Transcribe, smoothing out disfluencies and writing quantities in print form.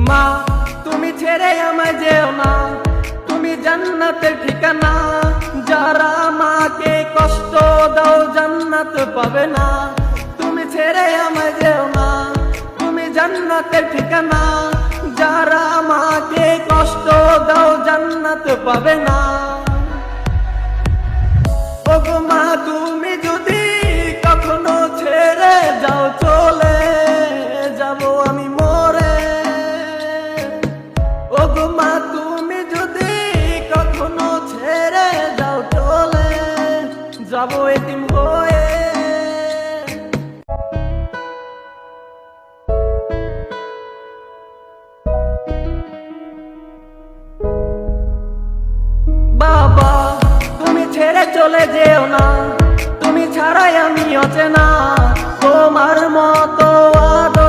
মা তুমি ছেড়ে আমায় যেও না, তুমি জান্নাতের ঠিকানা। যারা মাকে কষ্ট দাও জান্নাত পাবে না। তুমি ছেড়ে আমায় যেও না, তুমি জান্নাতের ঠিকানা। যারা মাকে কষ্ট দাও জান্নাত পাবে না। ওগো মা তুমি যদি কখনো ছেড়ে যাও চলে যাব আমি মরে। ওগো মা তুমি যদি কখনো ছেড়ে যাও চলে যাব এতিম হয়ে। বাবা তুমি ছেড়ে চলে যেও না, তুমি ছাড়াই আমি অচেনা।